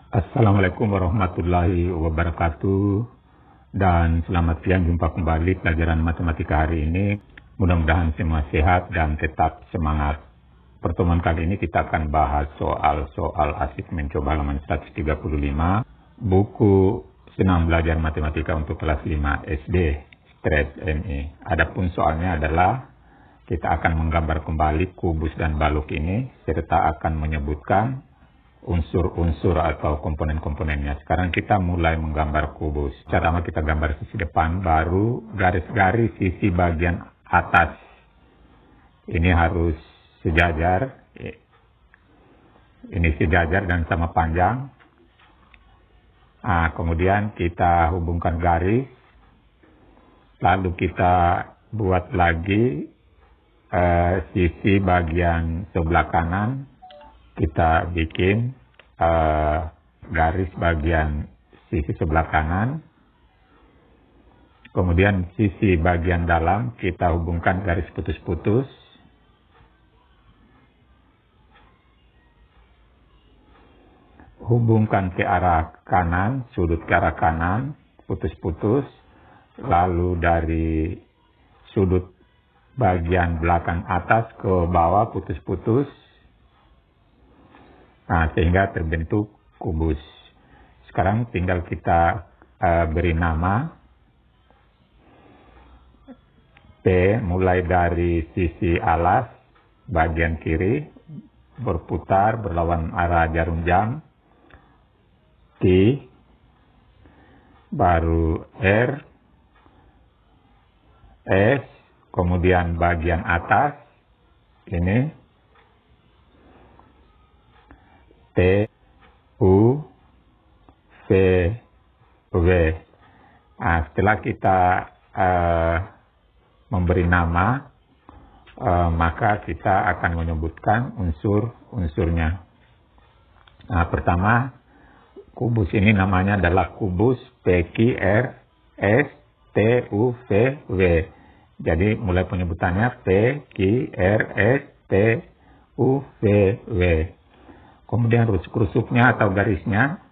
Assalamualaikum warahmatullahi wabarakatuh dan selamat siang, jumpa kembali pelajaran matematika hari ini. Mudah-mudahan semua sehat dan tetap semangat. Pertemuan kali ini kita akan bahas soal asik mencoba halaman 135 buku Senang Belajar Matematika untuk kelas 5 SD Stretch ME. Adapun soalnya adalah kita akan menggambar kembali kubus dan balok ini serta akan menyebutkan unsur-unsur atau komponen-komponennya. Sekarang kita mulai menggambar kubus. Pertama kita gambar sisi depan, baru garis-garis sisi bagian atas. Ini harus sejajar. Ini sejajar dan sama panjang. Kemudian kita hubungkan garis. Lalu kita buat lagi sisi bagian sebelah kanan. Kita bikin garis bagian sisi sebelah kanan. Kemudian sisi bagian dalam kita hubungkan garis putus-putus. Hubungkan ke arah kanan, sudut ke arah kanan, putus-putus. Lalu dari sudut bagian belakang atas ke bawah putus-putus. Sehingga terbentuk kubus. Sekarang tinggal kita beri nama P mulai dari sisi alas bagian kiri berputar berlawan arah jarum jam, T, baru R, S, kemudian bagian atas ini T, U, V, W. Setelah kita memberi nama, maka kita akan menyebutkan unsur-unsurnya. Pertama, kubus ini namanya adalah kubus PQRSTUVW. Jadi mulai penyebutannya PQRSTUVW. Kemudian rusuk-rusuknya atau garisnya,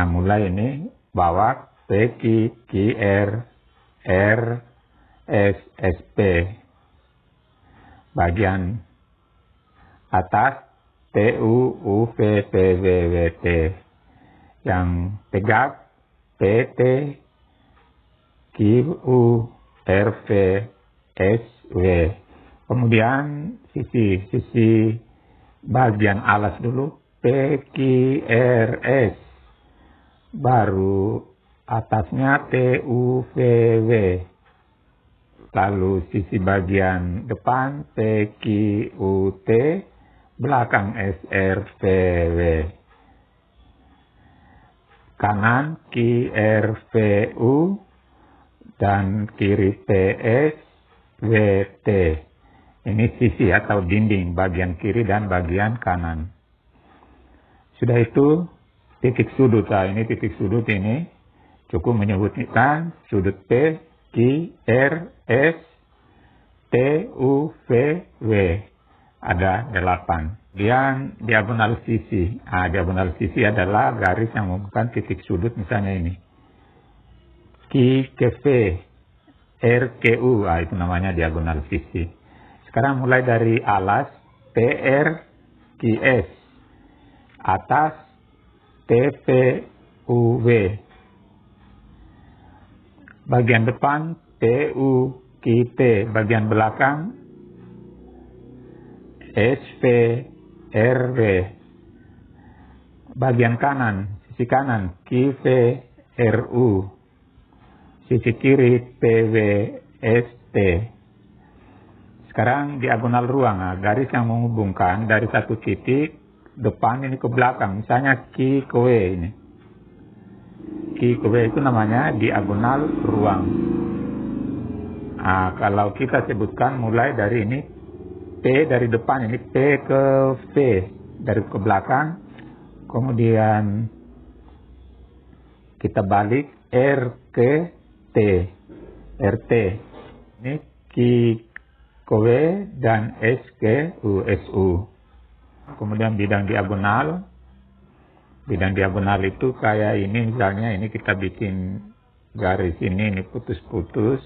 mulai ini bawah P, Q, Q, R, R, S, S, P. Bagian atas T, U, U, V, P, W, W, T. Yang tegak P, T, Q, U, R, V, S, W. Kemudian sisi bagian alas dulu PQRS, baru atasnya TUVW, lalu sisi bagian depan PQUT, belakang SRVW, kanan QRVU, dan kiri PSWT. Ini sisi atau dinding bagian kiri dan bagian kanan. Sudah itu titik sudut. Ini titik sudut ini cukup menyebutkan sudut P, Q, R, S, T, U, V, W. Ada 8. Kemudian diagonal sisi. Diagonal sisi adalah garis yang menghubungkan titik sudut, misalnya ini. Q ke V, R ke U. Itu namanya diagonal sisi. Sekarang mulai dari alas PR, QS, atas TVUW, bagian depan TU, QT, bagian belakang SVRW, bagian kanan, sisi kanan QVRU, sisi kiri PWST. Sekarang diagonal ruang, garis yang menghubungkan dari satu titik depan ini ke belakang, misalnya Q ke W ini. Q ke W itu namanya diagonal ruang. Kalau kita sebutkan mulai dari ini P dari depan, ini P ke V dari ke belakang, kemudian kita balik R ke T, RT. Ini Q ke W dan S ke U, SU. Kemudian bidang diagonal Bidang diagonal itu kayak ini, misalnya ini kita bikin garis ini putus-putus,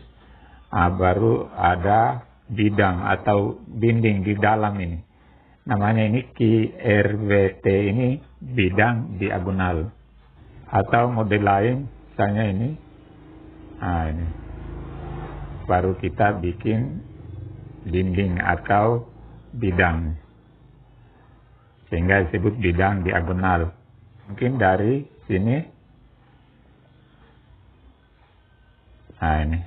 baru ada bidang atau dinding di dalam ini. Namanya ini QRWT, ini bidang diagonal. Atau model lain, misalnya ini, ini. Baru kita bikin dinding atau bidang. Sehingga disebut bidang diagonal. Mungkin dari sini, ini.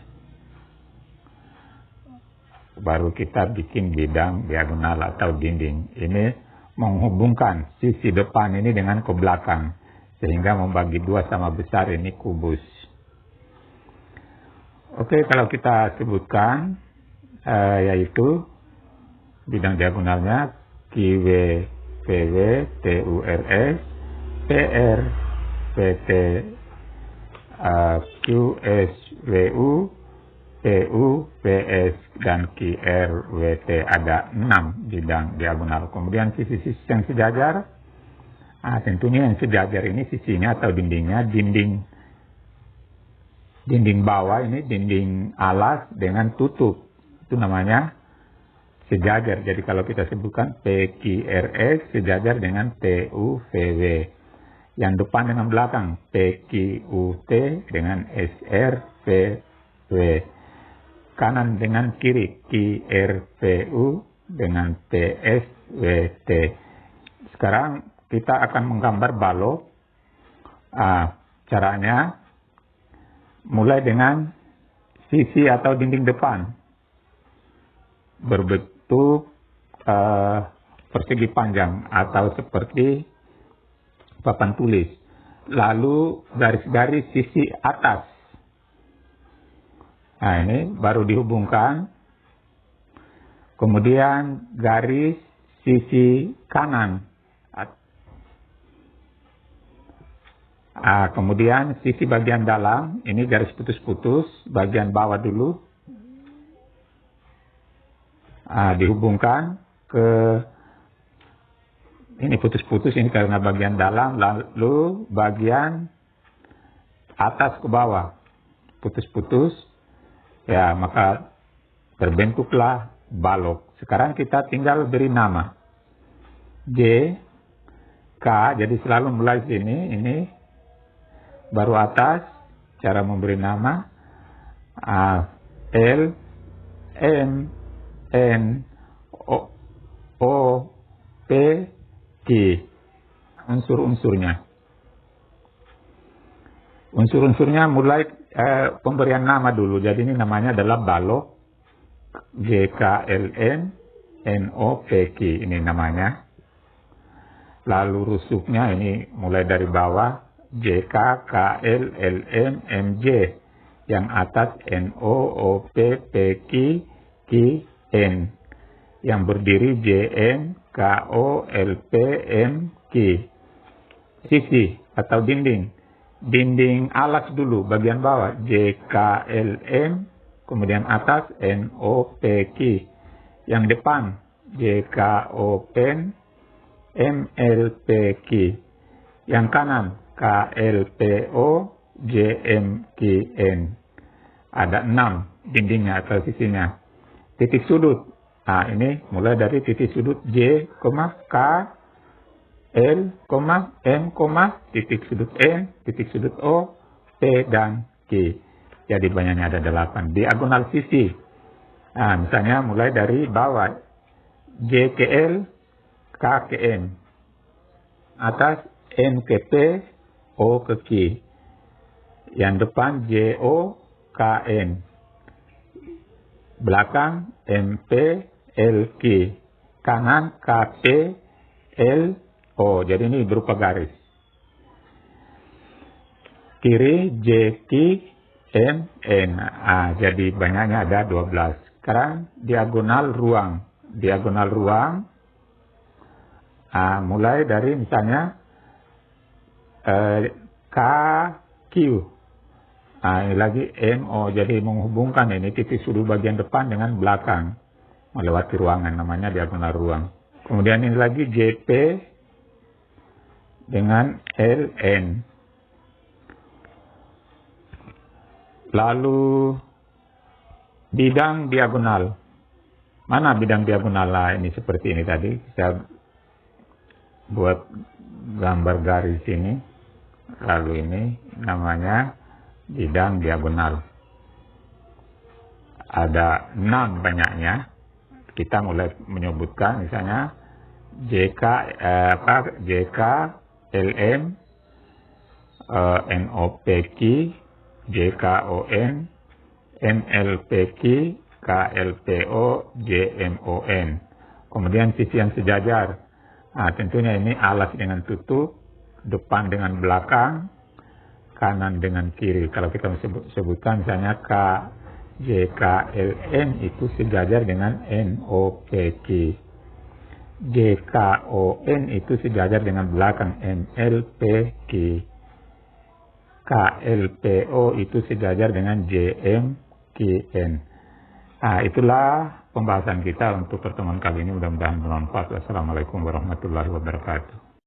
Baru kita bikin bidang diagonal atau dinding. Ini menghubungkan sisi depan ini dengan ke belakang. Sehingga membagi dua sama besar ini kubus. Oke, kalau kita sebutkan, yaitu bidang diagonalnya QW, PW, TURS, PR, PT, QSWU, PU, PS, dan QRWT. Ada 6 bidang diagonal. Kemudian sisi-sisi yang sejajar, tentunya yang sejajar ini sisinya atau dindingnya, dinding bawah ini, dinding alas dengan tutup. Itu namanya sejajar. Jadi kalau kita sebutkan PQRS sejajar dengan TUVW. Yang depan dengan belakang, PQUT dengan SRVW. Kanan dengan kiri, QRPU dengan PSWT. Sekarang kita akan menggambar balok. Caranya mulai dengan sisi atau dinding depan berbentuk persegi panjang atau seperti papan tulis. Lalu garis-garis sisi atas. Ini baru dihubungkan. Kemudian garis sisi kanan. Kemudian sisi bagian dalam, ini garis putus-putus, bagian bawah dulu. Dihubungkan ke ini putus-putus, ini karena bagian dalam, lalu bagian atas ke bawah putus-putus, ya maka terbentuklah balok. Sekarang kita tinggal beri nama J, K, jadi selalu mulai sini, ini baru atas, cara memberi nama L, M, N, O, P, Q. Unsur-unsurnya. Unsur-unsurnya mulai pemberian nama dulu. Jadi ini namanya adalah balok GKLN NOPQ. Ini namanya. Lalu rusuknya ini mulai dari bawah JK, KL, LM, MJ. Yang atas NO, OP, PQ, QN. Yang berdiri JN, KO, LP, MQ. Sisi atau dinding. Dinding alas dulu, bagian bawah JKLM, kemudian atas NOPQ. Yang depan JKOPN, MLPQ. Yang kanan KLPO, JMQN. Ada 6 dindingnya atau sisinya. Titik sudut. Ini mulai dari titik sudut J, K, L, M, titik sudut N, titik sudut O, P, dan Q. Jadi banyaknya ada 8. Diagonal sisi. Misalnya mulai dari bawah. J ke L, K ke M. Atas N ke P, O ke Q. Yang depan J, O, K, N. Belakang M, P, L, Q. Kanan K, P, L, O. Jadi ini berupa garis. Kiri J, Q, M, N. Jadi banyaknya ada 12. Sekarang diagonal ruang. Diagonal ruang. Mulai dari misalnya K, Q. Ini lagi M, O. Jadi menghubungkan ini titik sudut bagian depan dengan belakang. Melewati ruangan. Namanya diagonal ruang. Kemudian ini lagi JP. dengan ln. Lalu bidang diagonal. Mana bidang diagonal? Lah, ini seperti ini tadi. Saya buat gambar garis ini. Lalu ini namanya bidang diagonal. Ada 6 banyaknya. Kita mulai menyebutkan misalnya JK, LM, NOPQ, JKON, NLPQ, KLPO, JMON. Kemudian sisi yang sejajar. Nah, tentunya ini alas dengan tutup, depan dengan belakang, kanan dengan kiri. Kalau kita sebutkan misalnya JKLN itu sejajar dengan NOPQ. JKON itu sejajar dengan belakang NLPQ. KLPO itu sejajar dengan JMQN. Nah, itulah pembahasan kita untuk pertemuan kali ini. Mudah-mudahan bermanfaat. Wassalamualaikum warahmatullahi wabarakatuh.